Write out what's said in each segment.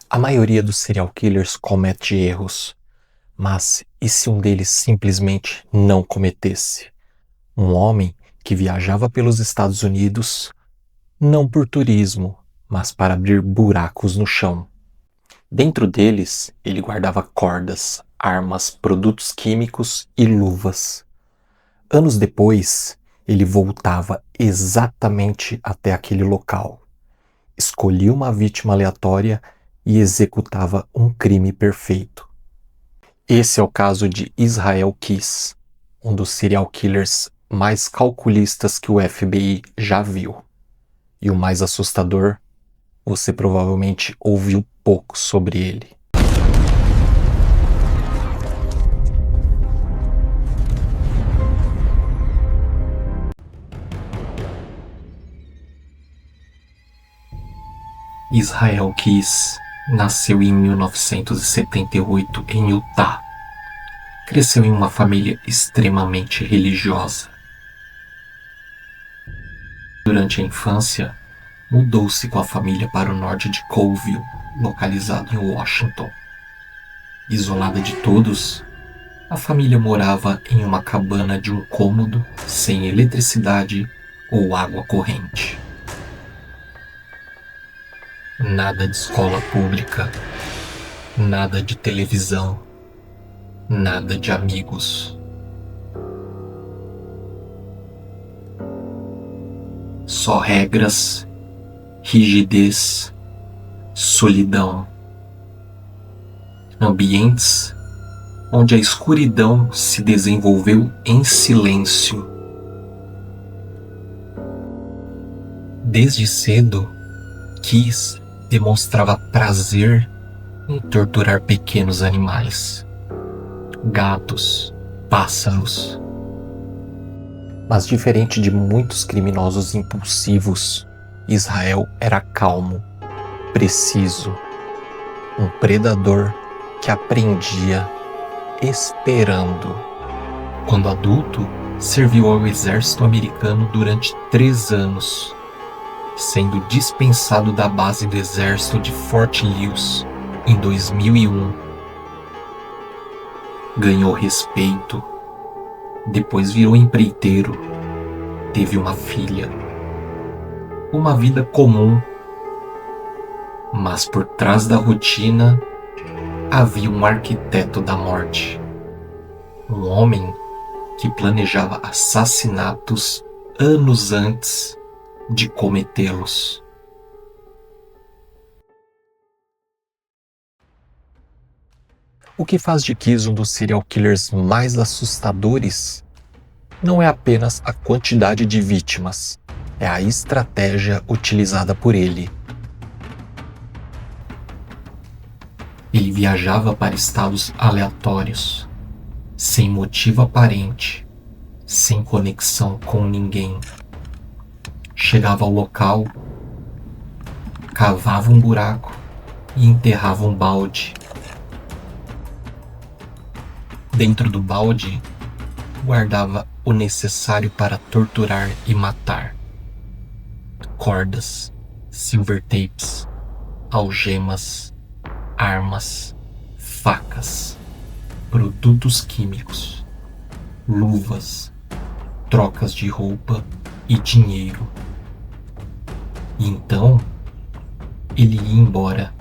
A maioria dos serial killers comete erros, mas e se um deles simplesmente não cometesse? Um homem que viajava pelos Estados Unidos, não por turismo, mas para abrir buracos no chão. Dentro deles, ele guardava cordas, armas, produtos químicos e luvas. Anos depois, ele voltava exatamente até aquele local. Escolhia uma vítima aleatória e executava um crime perfeito. Esse é o caso de Israel Kiss, um dos serial killers mais calculistas que o FBI já viu. E o mais assustador, você provavelmente ouviu pouco sobre ele. Israel Kiss nasceu em 1978 em Utah. Cresceu em uma família extremamente religiosa. Durante a infância, mudou-se com a família para o norte de Colville, localizado em Washington. Isolada de todos, a família morava em uma cabana de um cômodo sem eletricidade ou água corrente. Nada de escola pública, nada de televisão, nada de amigos. Só regras, rigidez, solidão. Ambientes onde a escuridão se desenvolveu em silêncio. Desde cedo, Kiss demonstrava prazer em torturar pequenos animais, gatos, pássaros. Mas diferente de muitos criminosos impulsivos, Israel era calmo, preciso, um predador que aprendia esperando. Quando adulto, serviu ao exército americano durante 3 anos, sendo dispensado da base do exército de Fort Lewis em 2001. Ganhou respeito, depois virou empreiteiro, teve uma filha, uma vida comum, mas por trás da rotina havia um arquiteto da morte, um homem que planejava assassinatos anos antes de cometê-los. O que faz de Kiss um dos serial killers mais assustadores não é apenas a quantidade de vítimas, é a estratégia utilizada por ele. Ele viajava para estados aleatórios, sem motivo aparente, sem conexão com ninguém. Chegava ao local, cavava um buraco e enterrava um balde. Dentro do balde, guardava o necessário para torturar e matar: cordas, silver tapes, algemas, armas, facas, produtos químicos, luvas, trocas de roupa e dinheiro. E então, ele ia embora.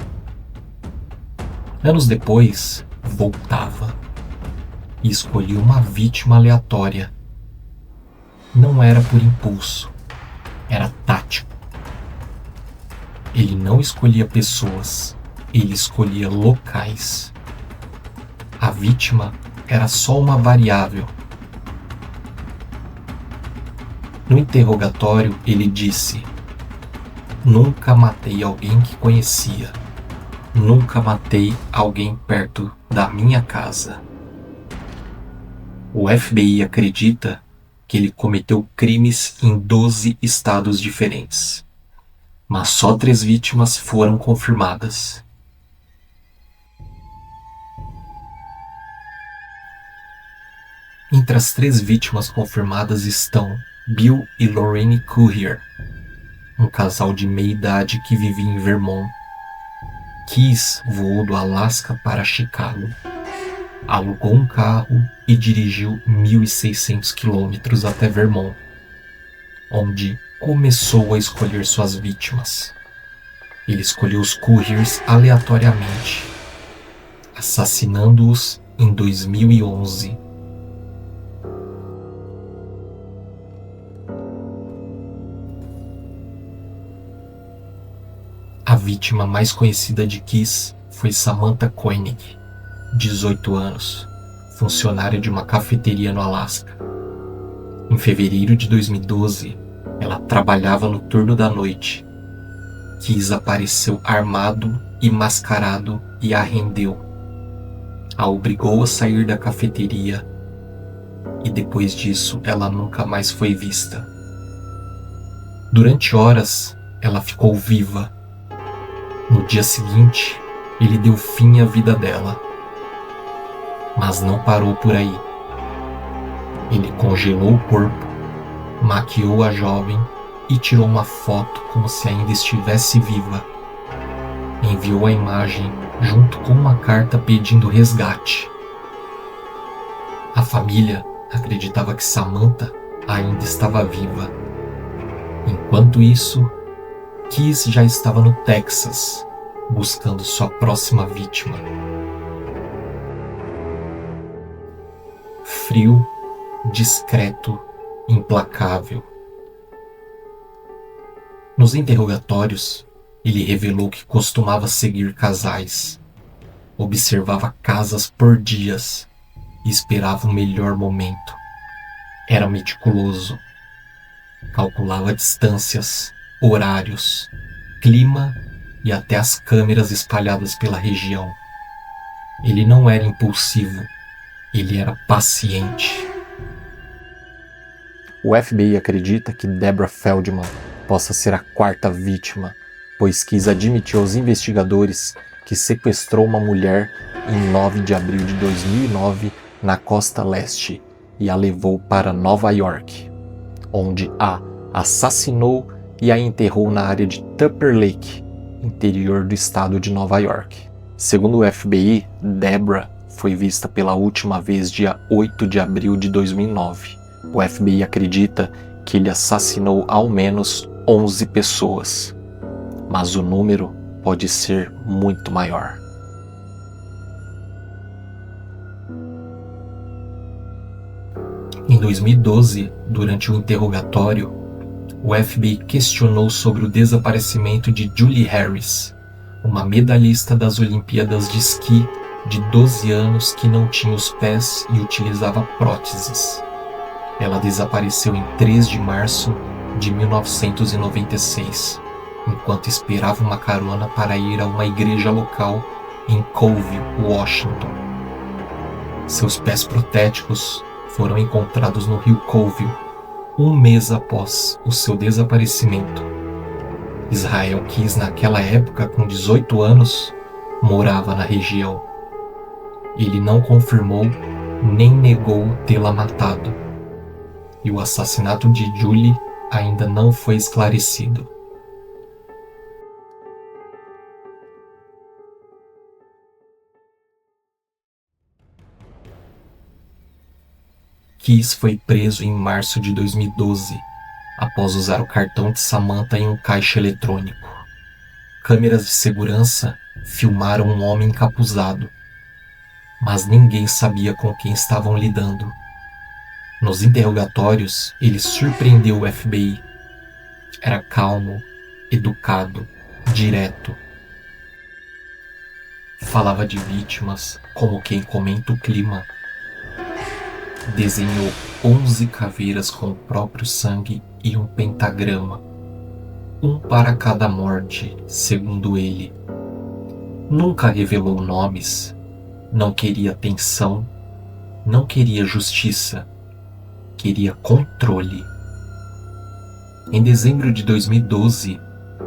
Anos depois, voltava e escolhia uma vítima aleatória. Não era por impulso, era tático. Ele não escolhia pessoas, ele escolhia locais. A vítima era só uma variável. No interrogatório, ele disse: "Nunca matei alguém que conhecia. Nunca matei alguém perto da minha casa." O FBI acredita que ele cometeu crimes em 12 estados diferentes, mas só 3 vítimas foram confirmadas. Entre as 3 vítimas confirmadas estão Bill e Lorraine Currier, um casal de meia idade que vivia em Vermont. Keys voou do Alasca para Chicago, alugou um carro e dirigiu 1.600 quilômetros até Vermont, onde começou a escolher suas vítimas. Ele escolheu os couriers aleatoriamente, assassinando-os em 2011. A vítima mais conhecida de Keys foi Samantha Koenig, 18 anos, funcionária de uma cafeteria no Alasca. Em fevereiro de 2012, ela trabalhava no turno da noite. Keys apareceu armado e mascarado e a rendeu. A obrigou a sair da cafeteria e depois disso ela nunca mais foi vista. Durante horas, ela ficou viva. No dia seguinte, ele deu fim à vida dela. Mas não parou por aí. Ele congelou o corpo, maquiou a jovem e tirou uma foto como se ainda estivesse viva. Enviou a imagem junto com uma carta pedindo resgate. A família acreditava que Samantha ainda estava viva. Enquanto isso, Keys já estava no Texas, buscando sua próxima vítima. Frio, discreto, implacável. Nos interrogatórios, ele revelou que costumava seguir casais, observava casas por dias e esperava o melhor momento. Era meticuloso, calculava distâncias, horários, clima e até as câmeras espalhadas pela região. Ele não era impulsivo, ele era paciente. O FBI acredita que Deborah Feldman possa ser a quarta vítima, pois Keys admitiu aos investigadores que sequestrou uma mulher em 9 de abril de 2009 na costa leste e a levou para Nova York, onde a assassinou e a enterrou na área de Tupper Lake, interior do estado de Nova York. Segundo o FBI, Deborah foi vista pela última vez dia 8 de abril de 2009. O FBI acredita que ele assassinou ao menos 11 pessoas, mas o número pode ser muito maior. Em 2012, durante o interrogatório, o FBI questionou sobre o desaparecimento de Julie Harris, uma medalhista das Olimpíadas de esqui de 12 anos que não tinha os pés e utilizava próteses. Ela desapareceu em 3 de março de 1996, enquanto esperava uma carona para ir a uma igreja local em Colville, Washington. Seus pés protéticos foram encontrados no rio Colville, um mês após o seu desaparecimento. Israel Keys, naquela época, com 18 anos, morava na região. Ele não confirmou nem negou tê-la matado. E o assassinato de Julie ainda não foi esclarecido. Keys foi preso em março de 2012, após usar o cartão de Samantha em um caixa eletrônico. Câmeras de segurança filmaram um homem encapuzado, mas ninguém sabia com quem estavam lidando. Nos interrogatórios, ele surpreendeu o FBI. Era calmo, educado, direto. Falava de vítimas como quem comenta o clima. Desenhou 11 caveiras com o próprio sangue e um pentagrama, um para cada morte, segundo ele. Nunca revelou nomes, não queria atenção, não queria justiça, queria controle. Em dezembro de 2012,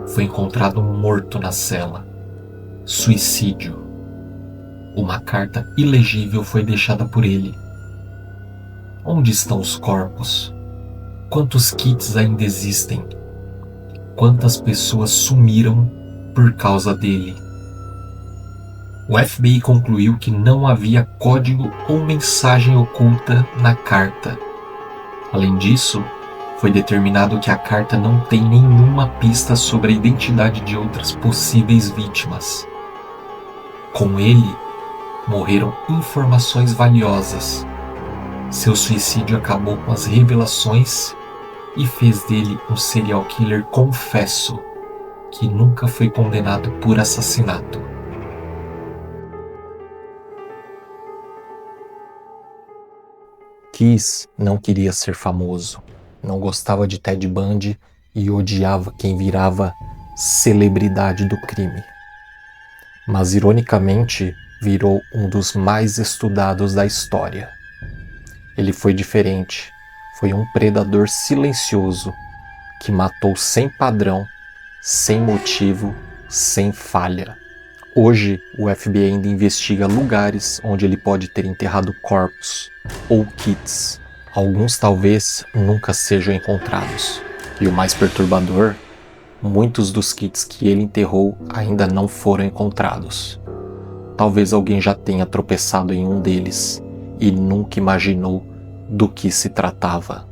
foi encontrado morto na cela. Suicídio. Uma carta ilegível foi deixada por ele. Onde estão os corpos? Quantos kits ainda existem? Quantas pessoas sumiram por causa dele? O FBI concluiu que não havia código ou mensagem oculta na carta. Além disso, foi determinado que a carta não tem nenhuma pista sobre a identidade de outras possíveis vítimas. Com ele, morreram informações valiosas. Seu suicídio acabou com as revelações e fez dele um serial killer confesso, que nunca foi condenado por assassinato. Keys não queria ser famoso, não gostava de Ted Bundy e odiava quem virava celebridade do crime. Mas, ironicamente, virou um dos mais estudados da história. Ele foi diferente, foi um predador silencioso que matou sem padrão, sem motivo, sem falha. Hoje, o FBI ainda investiga lugares onde ele pode ter enterrado corpos ou kits. Alguns talvez nunca sejam encontrados. E o mais perturbador, muitos dos kits que ele enterrou ainda não foram encontrados. Talvez alguém já tenha tropeçado em um deles e nunca imaginou do que se tratava.